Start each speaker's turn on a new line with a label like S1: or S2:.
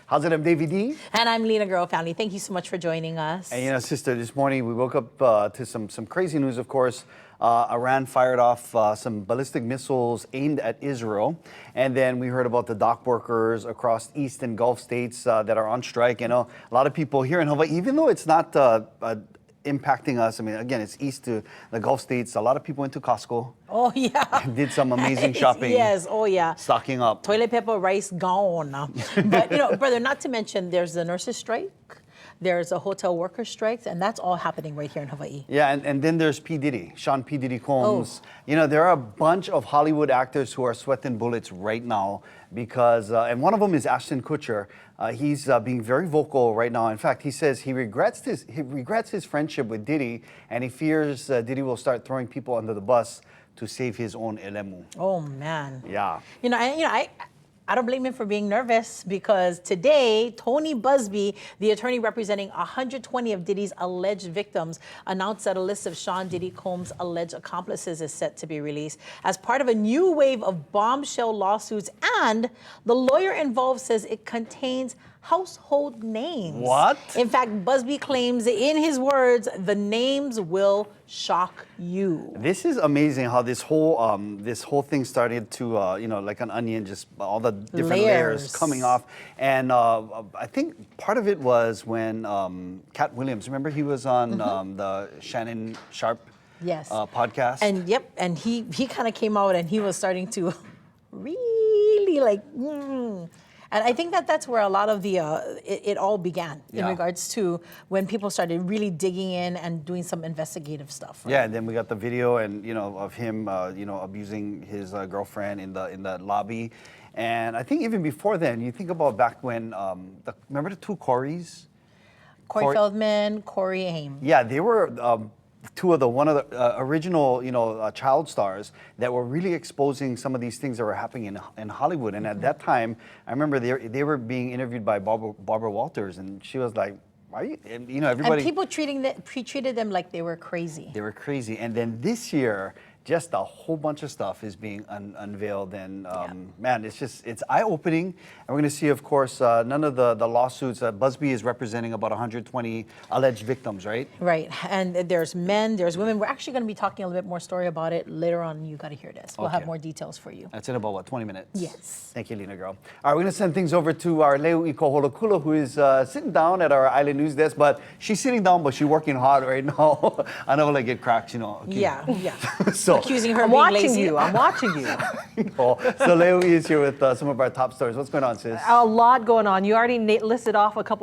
S1: How's it? I'm Davey D.
S2: And I'm Lina Girl Family. Thank you so much for joining us.
S1: And sister, this morning we woke up to some crazy news, of course. Iran fired off some ballistic missiles aimed at Israel. And then we heard about the dock workers across East and Gulf states that are on strike. A lot of people here in Hawaii, even though it's not impacting us. I mean, again, it's east to the Gulf states. A lot of people went to Costco.
S2: Oh, yeah.
S1: Did some amazing shopping.
S2: Yes, oh, yeah.
S1: Stocking up.
S2: Toilet paper, rice, gone. But, brother, not to mention there's the nurses' strike. There's a hotel workers' strike, and that's all happening right here in Hawaii.
S1: Yeah, and then there's P. Diddy, Sean P. Diddy Combs.
S2: Oh.
S1: There are a bunch of Hollywood actors who are sweating bullets right now because, and one of them is Ashton Kutcher. He's being very vocal right now. In fact, he says he regrets his friendship with Diddy, and he fears Diddy will start throwing people under the bus to save his own elemu.
S2: Oh, man.
S1: Yeah.
S2: I don't blame him for being nervous because today, Tony Busby, the attorney representing 120 of Diddy's alleged victims, announced that a list of Sean Diddy Combs' alleged accomplices is set to be released as part of a new wave of bombshell lawsuits. And the lawyer involved says it contains household names.
S1: What?
S2: In fact, Busby claims, in his words, the names will shock you.
S1: This is amazing how this whole thing started to like an onion, just all the different layers coming off. And I think part of it was when Cat Williams, remember he was on the Shannon Sharp podcast.
S2: And and he kind of came out and he was starting to really like. And I think that's where a lot of the it all began in regards to when people started really digging in and doing some investigative stuff. Right?
S1: Yeah, and then we got the video and of him abusing his girlfriend in the lobby, and I think even before then, you think about back when remember the two Corys?
S2: Corey Feldman, Corey Haim.
S1: Yeah, they were. One of the original, child stars that were really exposing some of these things that were happening in Hollywood. And at that time, I remember they were being interviewed by Barbara Walters, and she was like, "Are you?" And, everybody.
S2: And people treated them like they were crazy.
S1: They were crazy. And then this year, just a whole bunch of stuff is being unveiled, and man, it's eye-opening. And we're going to see, of course, none of the lawsuits. Busby is representing about 120 alleged victims, right?
S2: Right, and there's men, there's women. We're actually going to be talking a little bit more story about it later on. You got to hear this. We'll have more details for you.
S1: That's in about 20 minutes?
S2: Yes.
S1: Thank you, Lina Girl. All right, we're going to send things over to our Leo Ikoholokula, who is sitting down at our island news desk, but she's sitting down, but she's working hard right now. I know, like, it cracks,
S2: Yeah.
S1: So.
S2: Accusing her
S3: I'm
S2: of being
S3: watching
S2: lazy.
S3: you. I'm watching you.
S1: So Leo is here with some of our top stories. What's going on, sis?
S3: A lot going on. You already listed off a couple of